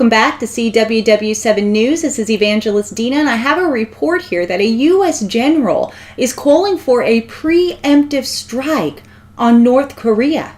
Welcome back to CWW7 News. This is Evangelist Dina, and I have a report here that a U.S. general is calling for a preemptive strike on North Korea.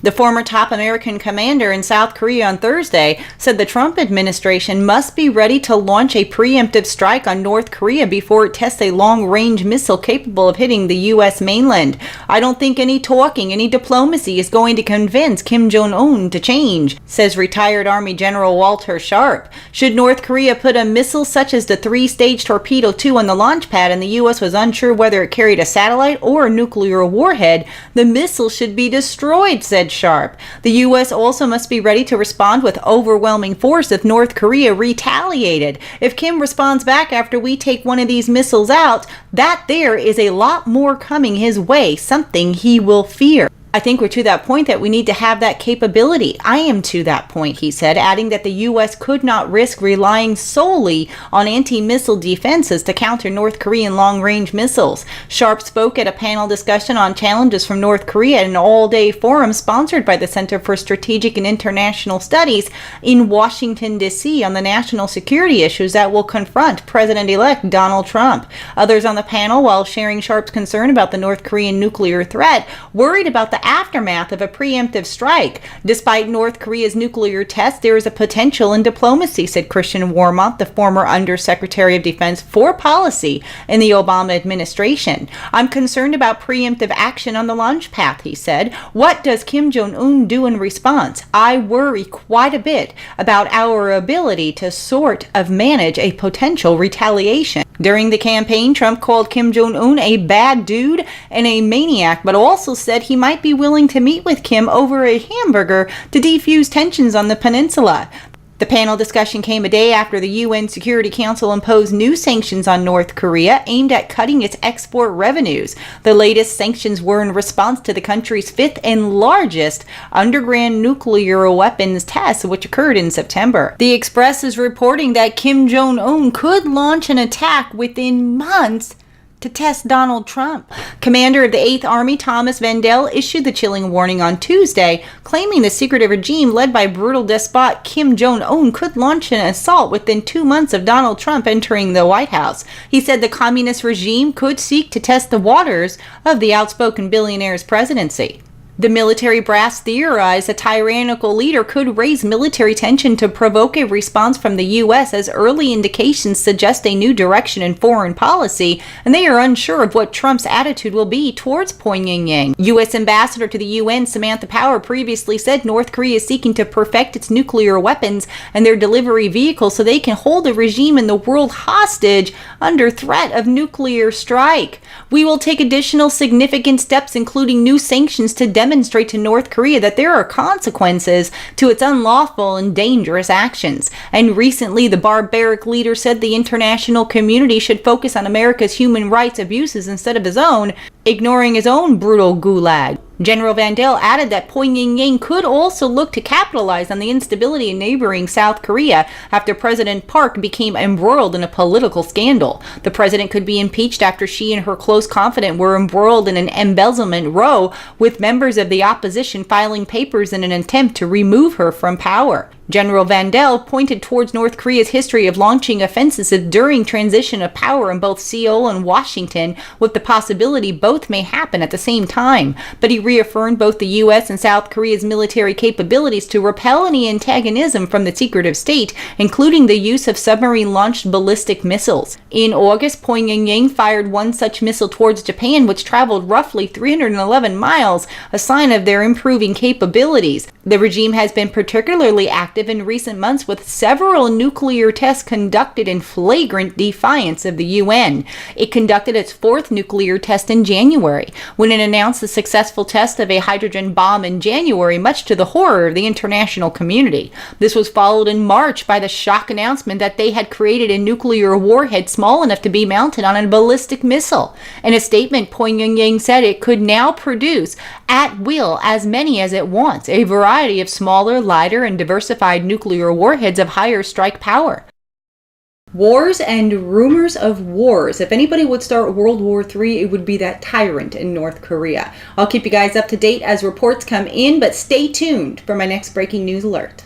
The former top American commander in South Korea on Thursday said the Trump administration must be ready to launch a preemptive strike on North Korea before it tests a long-range missile capable of hitting the U.S. mainland. I don't think any talking, any diplomacy is going to convince Kim Jong-un to change, says retired Army General Walter Sharp. Should North Korea put a missile such as the three-stage Torpedo 2 on the launch pad and the U.S. was unsure whether it carried a satellite or a nuclear warhead, the missile should be destroyed, said Sharp. The U.S. also must be ready to respond with overwhelming force if North Korea retaliated. If Kim responds back after we take one of these missiles out, that there is a lot more coming his way, something he will fear. I think we're to that point that we need to have that capability. I am to that point, he said, adding that the U.S. could not risk relying solely on anti-missile defenses to counter North Korean long-range missiles. Sharp spoke at a panel discussion on challenges from North Korea at an all-day forum sponsored by the Center for Strategic and International Studies in Washington, D.C. on the national security issues that will confront President-elect Donald Trump. Others on the panel, while sharing Sharp's concern about the North Korean nuclear threat, worried about the aftermath of a preemptive strike. Despite North Korea's nuclear test, there is a potential in diplomacy, said Christian Warmoth, the former Undersecretary of Defense for Policy in the Obama administration. I'm concerned about preemptive action on the launch path, he said. What does Kim Jong-un do in response? I worry quite a bit about our ability to sort of manage a potential retaliation. During the campaign, Trump called Kim Jong-un a bad dude and a maniac, but also said he might be willing to meet with Kim over a hamburger to defuse tensions on the peninsula. The panel discussion came a day after the UN Security Council imposed new sanctions on North Korea aimed at cutting its export revenues. The latest sanctions were in response to the country's fifth and largest underground nuclear weapons test, which occurred in September. The Express is reporting that Kim Jong-un could launch an attack within months to test Donald Trump. Commander of the 8th Army Thomas Vandell issued the chilling warning on Tuesday, claiming the secretive regime led by brutal despot Kim Jong-un could launch an assault within 2 months of Donald Trump entering the White House. He said the communist regime could seek to test the waters of the outspoken billionaire's presidency. The military brass theorized a tyrannical leader could raise military tension to provoke a response from the U.S. as early indications suggest a new direction in foreign policy, and they are unsure of what Trump's attitude will be towards Pyongyang. U.S. Ambassador to the UN Samantha Power previously said North Korea is seeking to perfect its nuclear weapons and their delivery vehicles so they can hold the regime and the world hostage under threat of nuclear strike. We will take additional significant steps, including new sanctions, to demonstrate to North Korea that there are consequences to its unlawful and dangerous actions. And recently, the barbaric leader said the international community should focus on America's human rights abuses instead of his own, ignoring his own brutal gulag. General Vandell added that Pyongyang could also look to capitalize on the instability in neighboring South Korea after President Park became embroiled in a political scandal. The president could be impeached after she and her close confidant were embroiled in an embezzlement row, with members of the opposition filing papers in an attempt to remove her from power. General Vandell pointed towards North Korea's history of launching offensives during transition of power in both Seoul and Washington, with the possibility both may happen at the same time. But he reaffirmed both the U.S. and South Korea's military capabilities to repel any antagonism from the secretive state, including the use of submarine-launched ballistic missiles. In August, Pyongyang fired one such missile towards Japan, which traveled roughly 311 miles, a sign of their improving capabilities. The regime has been particularly active in recent months, with several nuclear tests conducted in flagrant defiance of the UN. It conducted its fourth nuclear test in January, when it announced the successful test of a hydrogen bomb in January, much to the horror of the international community. This was followed in March by the shock announcement that they had created a nuclear warhead small enough to be mounted on a ballistic missile. In a statement, Pyongyang said it could now produce at will as many as it wants, a variety of smaller, lighter, and diversified nuclear warheads of higher strike power. Wars and rumors of wars. If anybody would start World War III, it would be that tyrant in North Korea. I'll keep you guys up to date as reports come in, but stay tuned for my next breaking news alert.